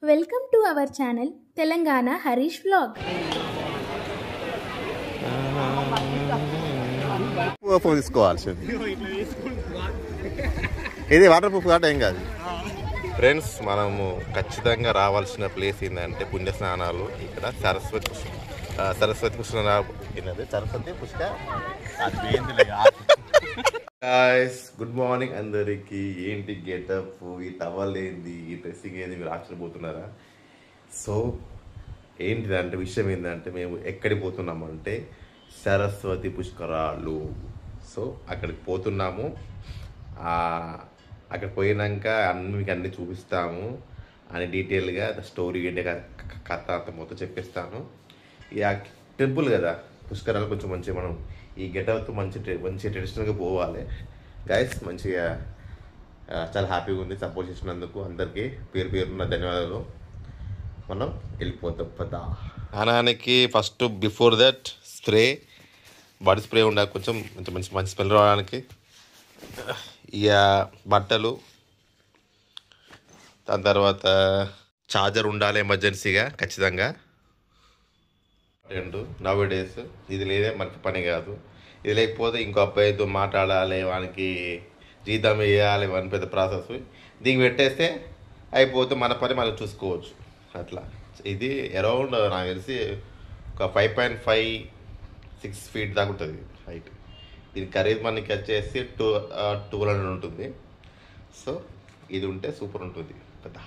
Welcome to our channel Telangana Harish vlog. తీసుకోవాల్సింది ఇది water proof కాబట్టి ఏం కాదు. ఫ్రెండ్స్, మనము ఖచ్చితంగా రావాల్సిన ప్లేస్ ఏంటంటే పుణ్య స్నానాలు. ఇక్కడ సరస్వతి పుష్క. గుడ్ మార్నింగ్ అందరికి. ఏంటి గెటప్, ఈ టవల్ ఏంది, ఈ డ్రెస్సింగ్ ఏంది, మీరు ఆశ్చర్యపోతున్నారా? సో ఏంటిదంటే విషయం ఏంటంటే మేము ఎక్కడికి పోతున్నామంటే సరస్వతి పుష్కరాలు. సో అక్కడికి పోతున్నాము. అక్కడ పోయినాక మీకు అన్నీ చూపిస్తాము అని డీటెయిల్గా స్టోరీ ఏంటి కథ అంత మొత్తం చెప్పిస్తాను. ఇక టెంపుల్ కదా పుష్కరాలు, కొంచెం మంచిగా మనం ఈ గెటప్తో మంచి ట్రెడిషనల్గా పోవాలి గైస్. మంచిగా చాలా హ్యాపీగా ఉంది. సపోర్ట్ చేసినందుకు అందరికీ పేరు పేరున్న ధన్యవాదాలు. మనం వెళ్ళిపోతాం పదా. స్నానానికి first before that body spray ఉండాలి, కొంచెం మంచి స్మెల్ రావడానికి. ఇక బట్టలు, దాని తర్వాత ఛార్జర్ ఉండాలి ఎమర్జెన్సీగా ఖచ్చితంగా. నవ్ డేస్ ఇది లేదే మనకి పని కాదు. ఇది లేకపోతే ఇంకో అబ్బాయితో మాట్లాడాలి, వానికి జీతం వేయాలి, వాని పెద్ద ప్రాసెస్. దీనికి పెట్టేస్తే అయిపోతే మన పని మనం చూసుకోవచ్చు. అట్లా ఇది అరౌండ్ నాకు తెలిసి ఒక 5.56 feet దాకా ఉంటుంది హైట్. దీని ఖరీదు మనకి వచ్చేసి 1200 ఉంటుంది. సో ఇది ఉంటే సూపర్ ఉంటుంది పెద్ద.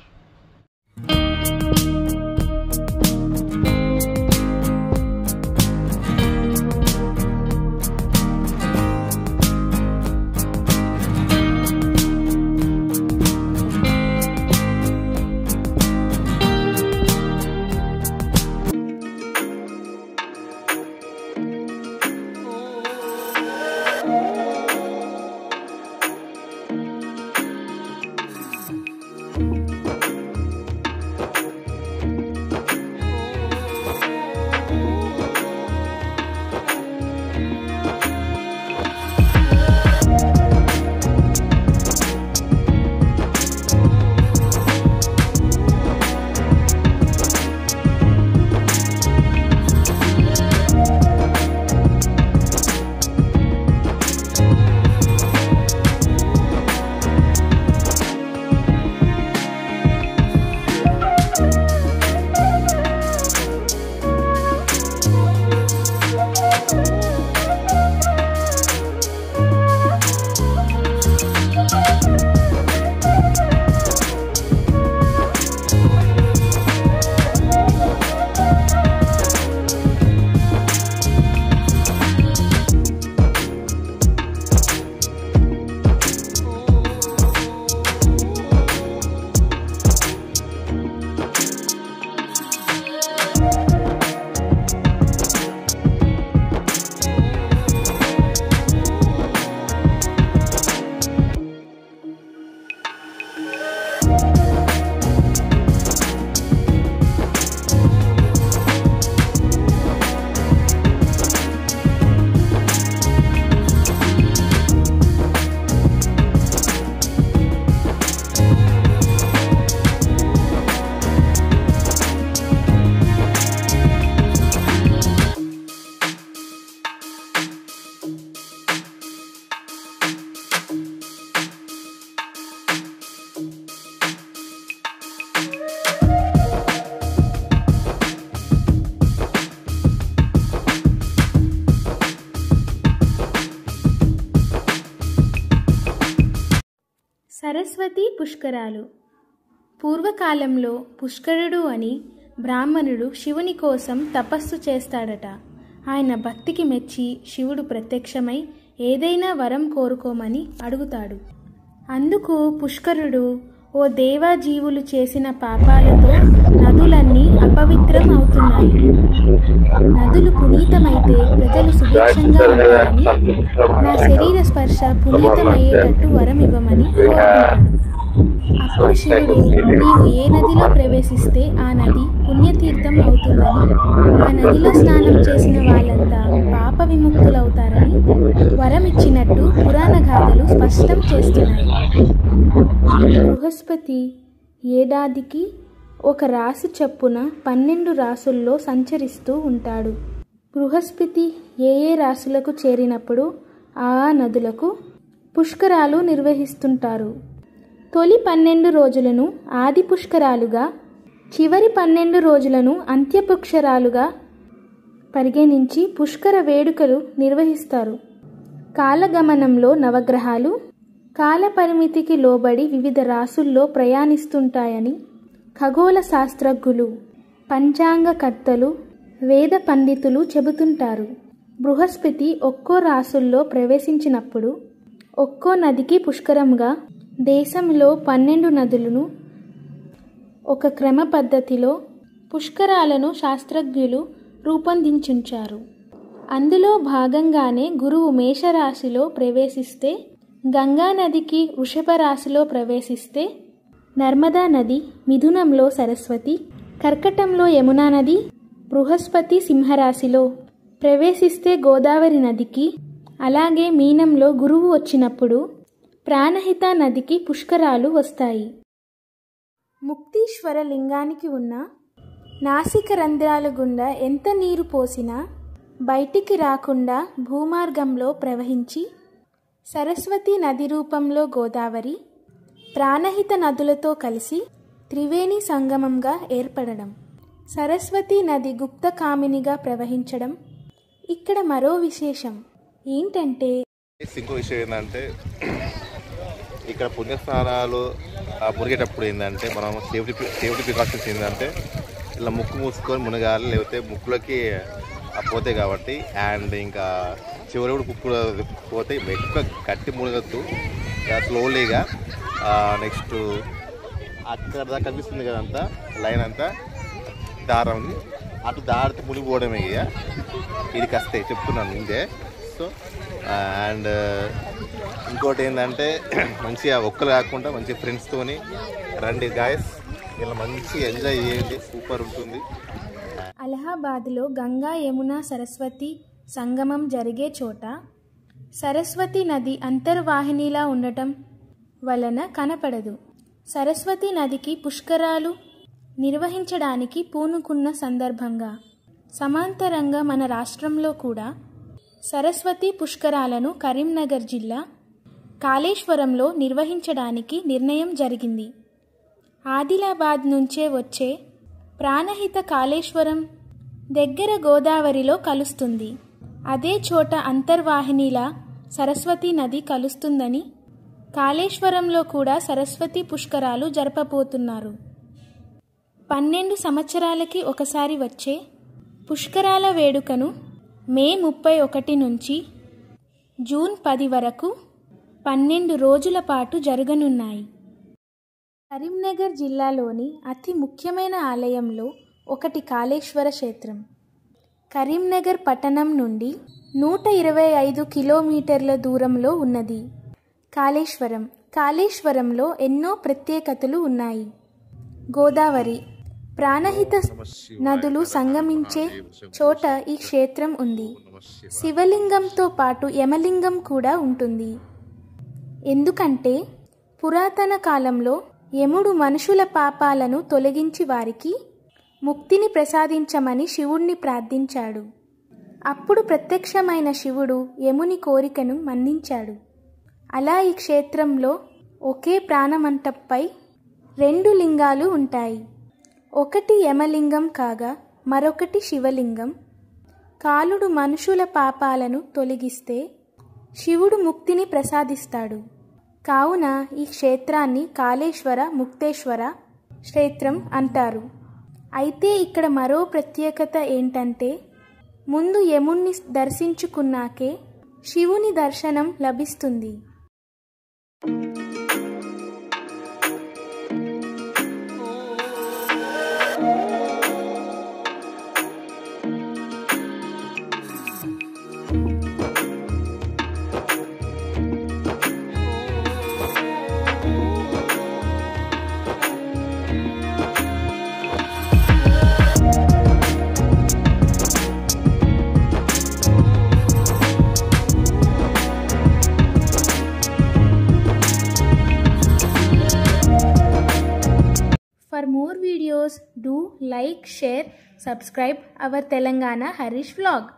సరస్వతి పుష్కరాలు. పూర్వకాలంలో పుష్కరుడు అని బ్రాహ్మణుడు శివుని కోసం తపస్సు చేస్తాడట. ఆయన భక్తికి మెచ్చి శివుడు ప్రత్యక్షమై ఏదైనా వరం కోరుకోమని అడుగుతాడు. అందుకు పుష్కరుడు, ఓ దేవాజీవులు చేసిన పాపాలతో నదులన్నీ అపవిత్రం అవుతున్నాయి. నదులు పునీతమైతే ప్రజలు సుభిక్షంగా ఉంటారని, నా శరీర స్పర్శ పునీతమయ్యేటట్టు వరం ఇవ్వమని కోరుకుంటాడు. అప్పుడు శివుడు, నీవు ఏ నదిలో ప్రవేశిస్తే ఆ నది పుణ్యతీర్థం అవుతుందని, ఆ నదిలో స్నానం చేసిన వాళ్ళంతా పాప విముక్తులవుతారని వరం ఇచ్చినట్టు పురాణ గాథలు స్పష్టం చేస్తున్నాయి. బృహస్పతి ఏడాదికి ఒక రాశి చొప్పున 12 రాసుల్లో సంచరిస్తూ ఉంటాడు. బృహస్పతి ఏ రాశులకు చేరినప్పుడు ఆ నదులకు పుష్కరాలు నిర్వహిస్తుంటారు. తొలి 12 రోజులను ఆది పుష్కరాలుగా, చివరి 12 రోజులను అంత్య పుష్కరాలుగా పరిగణించి పుష్కర వేడుకలు నిర్వహిస్తారు. కాలగమనంలో నవగ్రహాలు కాల పరిమితికి లోబడి వివిధ రాసుల్లో ప్రయాణిస్తుంటాయని ఖగోళ శాస్త్రజ్ఞులు, పంచాంగకర్తలు, వేద పండితులు చెబుతుంటారు. బృహస్పతి ఒక్కో రాసుల్లో ప్రవేశించినప్పుడు ఒక్కో నదికి పుష్కరంగా దేశంలో 12 నదులను ఒక క్రమ పద్ధతిలో పుష్కరాలను శాస్త్రజ్ఞులు రూపొందించుంచారు. అందులో భాగంగానే గురువు మేషరాశిలో ప్రవేశిస్తే, గంగా నదికి వృషభ రాశిలో ప్రవేశిస్తే, నర్మదా నది మిథునంలో సరస్వతి, కర్కటంలో యమునా నది, బృహస్పతి సింహరాశిలో ప్రవేశిస్తే గోదావరి నదికి, అలాగే మీనంలో గురువు వచ్చినప్పుడు ప్రాణహిత నదికి పుష్కరాలు వస్తాయి. ముక్తీశ్వర లింగానికి ఉన్న నాసిక రంధ్రాల గుండా ఎంత నీరు పోసినా బయటికి రాకుండా భూమార్గంలో ప్రవహించి సరస్వతి నది రూపంలో గోదావరి, ప్రాణహిత నదులతో కలిసి త్రివేణి సంగమంగా ఏర్పడడం, సరస్వతి నది గుప్తకామినిగా ప్రవహించడం ఇక్కడ మరో విశేషం. ఏంటంటే ఇంకో విషయం ఏంటంటే, ఇక్కడ పుణ్యస్నానాలు మునిగేటప్పుడు ఏంటంటే మనం సేఫ్టీ ప్రికాషన్స్ ఏంటంటే ఇలా ముక్కు మూసుకొని మునగాలి, లేకపోతే ముక్కులకి పోతాయి కాబట్టి. అండ్ ఇంకా చివరి కూడా కుక్కు పోతే ఎక్కువ గట్టి మునగద్దు, స్లోలీగా. నెక్స్ట్ అక్కడ దాకా కనిపిస్తుంది కదంతా లైన్ అంతా దారం, అటు దారితే మునిగిపోవడమే. ఇక ఇది కస్తే చెప్తున్నాను ఇంతే. సో అండ్ ఇంకోటి ఏంటంటే మంచిగా ఒక్కరు కాకుండా మంచి ఫ్రెండ్స్తోని రండి గాయస్, ఇలా మంచి ఎంజాయ్ చేయండి, సూపర్ ఉంటుంది. అలహాబాద్లో గంగా యమున సరస్వతి సంగమం జరిగే చోట సరస్వతి నది అంతర్వాహినిలా ఉండటం వలన కనపడదు. సరస్వతి నదికి పుష్కరాలు నిర్వహించడానికి పూనుకున్న సందర్భంగా సమాంతరంగా మన రాష్ట్రంలో కూడా సరస్వతి పుష్కరాలను కరీంనగర్ జిల్లా కాళేశ్వరంలో నిర్వహించడానికి నిర్ణయం జరిగింది. ఆదిలాబాద్ నుంచే వచ్చే ప్రాణహిత కాళేశ్వరం దగ్గర గోదావరిలో కలుస్తుంది. అదే చోట అంతర్వాహినిలా సరస్వతి నది కలుస్తుందని కాళేశ్వరంలో కూడా సరస్వతి పుష్కరాలు జరపబోతున్నారు. 12 సంవత్సరాలకి ఒకసారి వచ్చే పుష్కరాల వేడుకను మే 31 నుంచి జూన్ 10 వరకు 12 రోజుల పాటు జరగనున్నాయి. కరీంనగర్ జిల్లాలోని అతి ముఖ్యమైన ఆలయంలో ఒకటి కాళేశ్వర క్షేత్రం. కరీంనగర్ పట్టణం నుండి 125 కిలోమీటర్ల దూరంలో ఉన్నది కాళేశ్వరం. కాళేశ్వరంలో ఎన్నో ప్రత్యేకతలు ఉన్నాయి. గోదావరి, ప్రాణహిత నదులు సంగమించే చోట ఈ క్షేత్రం ఉంది. శివలింగంతో పాటు యమలింగం కూడా ఉంటుంది. ఎందుకంటే పురాతన కాలంలో యముడు మనుషుల పాపాలను తొలగించి వారికి ముక్తిని ప్రసాదించమని శివుణ్ణి ప్రార్థించాడు. అప్పుడు ప్రత్యక్షమైన శివుడు యముని కోరికను మన్నించాడు. అలా ఈ క్షేత్రంలో ఒకే ప్రాణమంటపై 2 లింగాలు ఉంటాయి. ఒకటి యమలింగం కాగా మరొకటి శివలింగం. కాలుడు మనుషుల పాపాలను తొలగిస్తే శివుడు ముక్తిని ప్రసాదిస్తాడు. కావున ఈ క్షేత్రాన్ని కాళేశ్వర ముక్తేశ్వర క్షేత్రం అంటారు. అయితే ఇక్కడ మరో ప్రత్యేకత ఏంటంటే, ముందు యముణ్ణి దర్శించుకున్నాకే శివుని దర్శనం లభిస్తుంది. videos, do like, share, subscribe our Telangana Harish vlog.